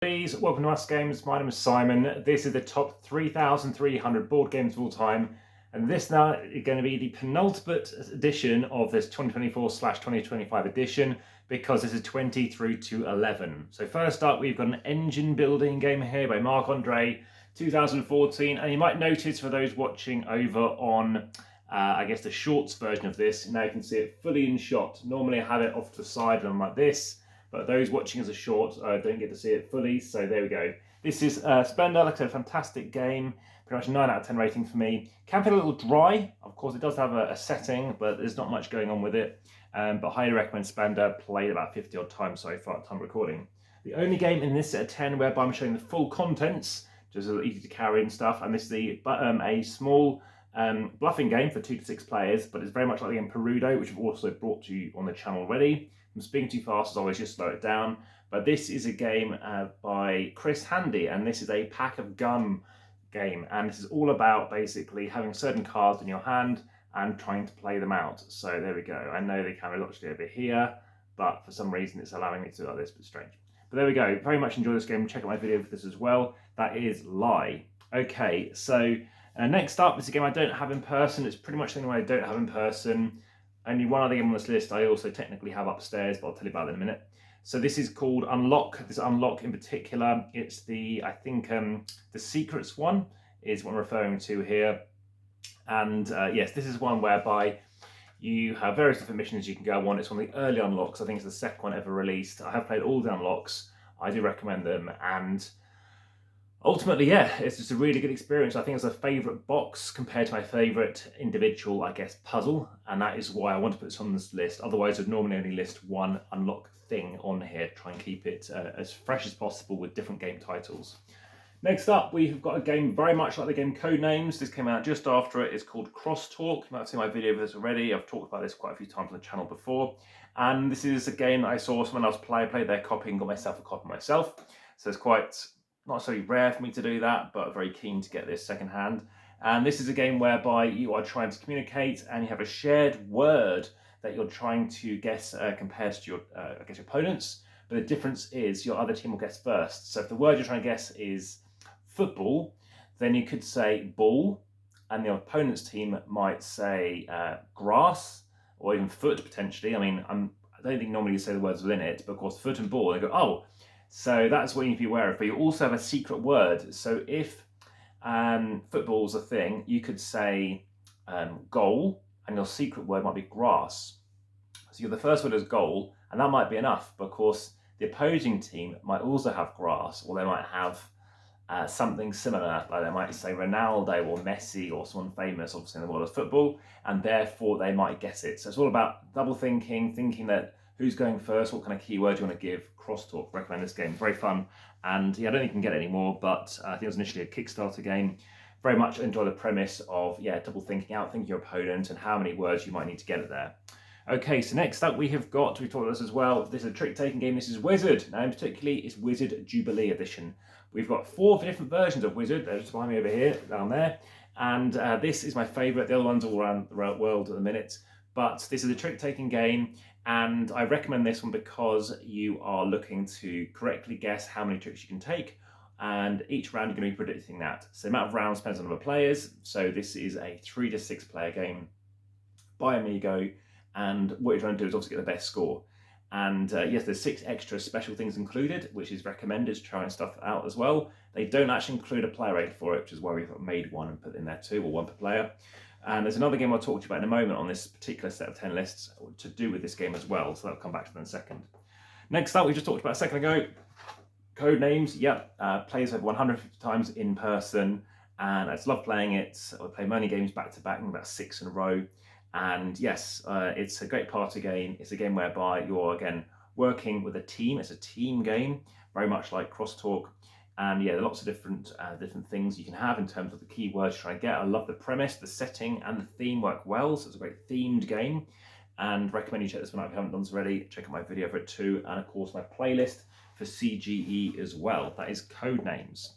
Please welcome to AmassGames. My name is Simon. This is the top 3,300 board games of all time, and this now is going to be the penultimate edition of this 2024/2025 edition because this is 20 through to 11. So first up, we've got an engine building game here by Marc-Andre, 2014, and you might notice for those watching over on I guess the shorts version of this, now you can see it fully in shot. Normally I have it off to the side and I'm like this, but those watching as a short don't get to see it fully, so there we go. This is Splendor, like I said, a fantastic game, pretty much a 9 out of 10 rating for me. Can feel a little dry, of course it does have a setting, but there's not much going on with it. But highly recommend Splendor, played about 50 odd times so far at time of recording. The only game in this set of 10 whereby I'm showing the full contents, just a little easy to carry and stuff, and this is a small bluffing game for 2 to 6 players, but it's very much like the game Perudo, which I've also brought to you on the channel already. I'm speaking too fast as always, just slow it down. But this is a game by Chris Handy, and this is a pack of gum game, and this is all about basically having certain cards in your hand and trying to play them out. So there we go. I know the camera's actually over here, but for some reason it's allowing me to do like this, but strange. But there we go. Very much enjoy this game. Check out my video for this as well. That is Lie. Okay, so next up is a game I don't have in person. It's pretty much the only one I don't have in person. Only one other game on this list I also technically have upstairs, but I'll tell you about that in a minute. So this is called Unlock. This Unlock in particular, it's the, I think, the Secrets one is what I'm referring to here. And yes, this is one whereby you have various different missions you can go on. It's one of the early unlocks. I think it's the second one ever released. I have played all the unlocks. I do recommend them. And ultimately, yeah, it's just a really good experience. I think it's a favourite box compared to my favourite individual, I guess, puzzle. And that is why I want to put this on this list. Otherwise, I'd normally only list one unlock thing on here. Try and keep it as fresh as possible with different game titles. Next up, we've got a game very much like the game Codenames. This came out just after it. It's called Crosstalk. You might have seen my video of this already. I've talked about this quite a few times on the channel before. And this is a game that I saw someone else play. I played their copy and got myself a copy myself. So it's quite not so rare for me to do that, but very keen to get this secondhand. And this is a game whereby you are trying to communicate and you have a shared word that you're trying to guess compared to your, I guess, your opponents. But the difference is your other team will guess first. So if the word you're trying to guess is football, then you could say ball, and the opponent's team might say grass, or even foot potentially. I mean, I don't think normally you say the words within it, but of course foot and ball, they go, oh, so that's what you need to be aware of. But you also have a secret word. So if football's a thing, you could say goal, and your secret word might be grass. So the first word is goal, and that might be enough. But of course, the opposing team might also have grass, or they might have something similar, like they might say Ronaldo or Messi or someone famous, obviously in the world of football, and therefore they might guess it. So it's all about double thinking, thinking that who's going first, what kind of keywords you want to give. Crosstalk, recommend this game, very fun. And yeah, I don't think you can get it anymore, but I think it was initially a Kickstarter game. Very much enjoy the premise of, yeah, double thinking, outthinking your opponent and how many words you might need to get it there. Okay, so next up we talked about this as well. This is a trick-taking game. This is Wizard. Now, in particularly, it's Wizard Jubilee Edition. We've got 4 different versions of Wizard. They're just behind me over here, down there. And this is my favourite. The other ones all around the world at the minute. But this is a trick-taking game, and I recommend this one because you are looking to correctly guess how many tricks you can take. And each round you're going to be predicting that. So the amount of rounds depends on the number of players. So this is a 3 to 6 player game by Amigo. And what you're trying to do is obviously get the best score. And yes, there's 6 extra special things included, which is recommended to try stuff out as well. They don't actually include a player rate for it, which is why we've made one and put in there too, or 1 per player. And there's another game I'll talk to you about in a moment on this particular set of 10 lists to do with this game as well, so I'll come back to that in a second. Next up, we just talked about a second ago, Codenames. Yep, plays over 150 times in person, and I just love playing it. I play many games back to back, about 6 in a row. And yes, it's a great party game. It's a game whereby you're, again, working with a team. It's a team game, very much like Crosstalk. And yeah, there are lots of different things you can have in terms of the keywords you're trying to get. I love the premise, the setting, and the theme work well. So it's a great themed game. And recommend you check this one out if you haven't done so already. Check out my video for it too. And of course, my playlist for CGE as well. That is Codenames.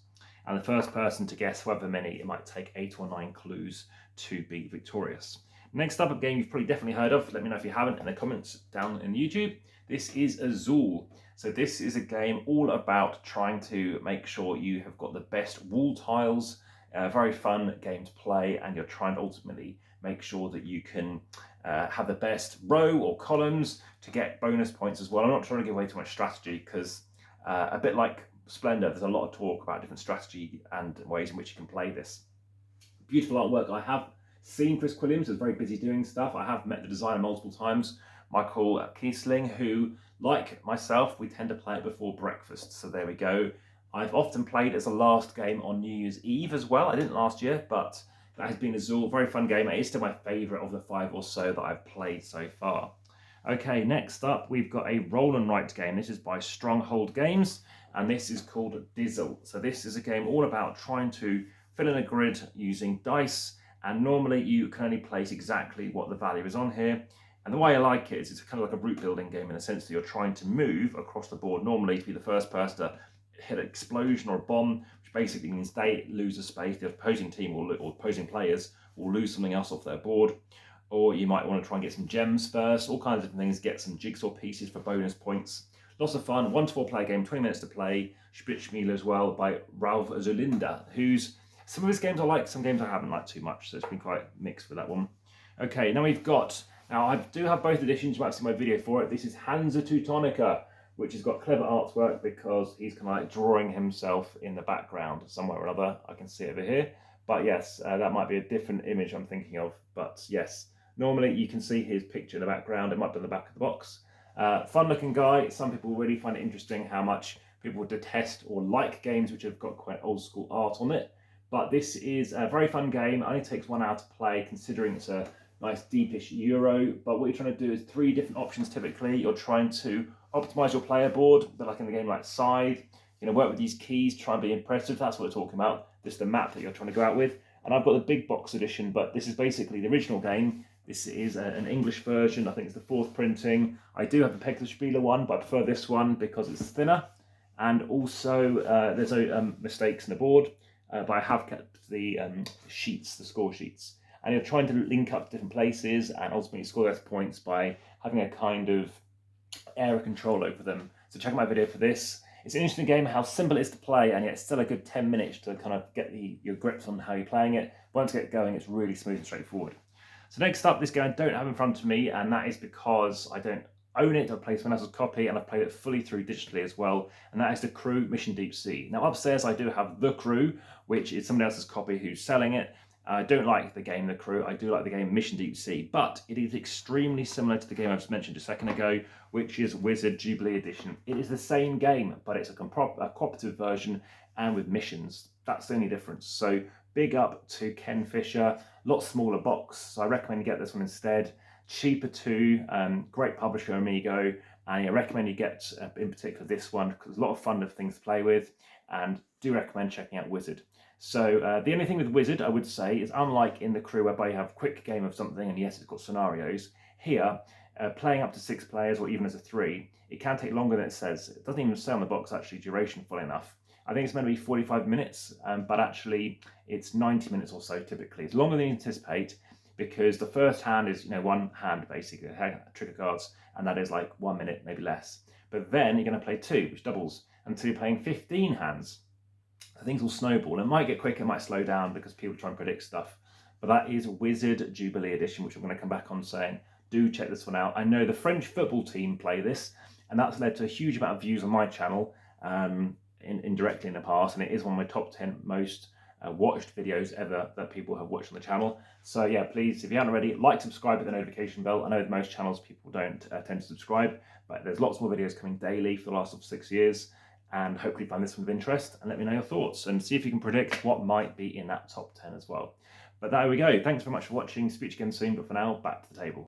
And the first person to guess however many, it might take 8 or 9 clues to be victorious. Next up, a game you've probably definitely heard of. Let me know if you haven't in the comments down in YouTube. This is Azul. So this is a game all about trying to make sure you have got the best wall tiles. Very fun game to play, and you're trying to ultimately make sure that you can have the best row or columns to get bonus points as well. I'm not trying to give away too much strategy because a bit like Splendor, there's a lot of talk about different strategy and ways in which you can play this. Beautiful artwork. I have seen Chris Quilliams is very busy doing stuff. I have met the designer multiple times, Michael Kiesling, who, like myself, we tend to play it before breakfast. So there we go. I've often played as a last game on New Year's Eve as well. I didn't last year, but that has been Azul. Very fun game. It is still my favourite of the 5 or so that I've played so far. Okay, next up, we've got a roll and write game. This is by Stronghold Games, and this is called Dizzle. So this is a game all about trying to fill in a grid using dice, and normally you can only place exactly what the value is on here. And the way I like it is it's kind of like a route building game in the sense that you're trying to move across the board, normally to be the first person to hit an explosion or a bomb, which basically means they lose a space. The opposing team or opposing players will lose something else off their board. Or you might want to try and get some gems first, all kinds of different things, get some jigsaw pieces for bonus points. Lots of fun, 1 to 4 player game, 20 minutes to play. Spritzspiel as well by Ralph Zulinda, who's, some of his games I like, some games I haven't liked too much, so it's been quite mixed with that one. Okay, now I do have both editions, you might see my video for it. This is Hansa Teutonica, which has got clever artwork because he's kind of like drawing himself in the background somewhere or other. I can see it over here. But yes, that might be a different image I'm thinking of. But yes, normally you can see his picture in the background. It might be in the back of the box. Fun looking guy. Some people really find it interesting how much people detest or like games which have got quite old school art on it. But this is a very fun game. It only takes 1 hour to play considering it's a nice deepish Euro. But what you're trying to do is 3 different options typically. You're trying to optimize your player board, but like in the game like Scythe, work with these keys, try and be impressive. That's what we're talking about. This is the map that you're trying to go out with. And I've got the big box edition, but this is basically the original game. This is an English version. I think it's the 4th printing. I do have the Peglerspieler one, but I prefer this one because it's thinner. And also, there's no mistakes in the board, but I have kept the sheets, the score sheets. And you're trying to link up to different places and ultimately score those points by having a kind of area control over them. So check out my video for this. It's an interesting game, how simple it is to play, and yet it's still a good 10 minutes to kind of get your grips on how you're playing it. Once you get going, it's really smooth and straightforward. So next up, this game I don't have in front of me, and that is because I don't own it. I've played someone else's copy, and I've played it fully through digitally as well, and that is The Crew Mission Deep Sea. Now upstairs I do have The Crew, which is somebody else's copy who's selling it. I don't like the game The Crew, I do like the game Mission Deep Sea, but it is extremely similar to the game I just mentioned a second ago, which is Wizard Jubilee Edition. It is the same game, but it's a cooperative version and with missions. That's the only difference. So big up to Ken Fisher, lot smaller box, so I recommend you get this one instead. Cheaper too, great publisher Amigo, and I recommend you get in particular this one because there's a lot of fun of things to play with, and do recommend checking out Wizard. So the only thing with Wizard, I would say, is unlike in The Crew whereby you have a quick game of something and yes, it's got scenarios, here, playing up to 6 players or even as a 3, it can take longer than it says. It doesn't even say on the box actually duration full enough. I think it's meant to be 45 minutes, but actually it's 90 minutes or so typically. It's longer than you anticipate because the first hand is, 1 hand basically, a trick of cards, and that is like 1 minute, maybe less. But then you're going to play 2, which doubles, until you're playing 15 hands. So things will snowball. It might get quicker, it might slow down because people try and predict stuff. But that is Wizard Jubilee Edition, which I'm going to come back on saying, do check this one out. I know the French football team play this, and that's led to a huge amount of views on my channel indirectly in the past, and it is one of my top 10 most watched videos ever that people have watched on the channel. So yeah, please, if you haven't already, like, subscribe with the notification bell. I know that most channels people don't tend to subscribe, but there's lots more videos coming daily for the last 6 years, and hopefully find this one of interest and let me know your thoughts and see if you can predict what might be in that top 10 as well. But there we go. Thanks very much for watching. Speak to you again soon, but for now, back to the table.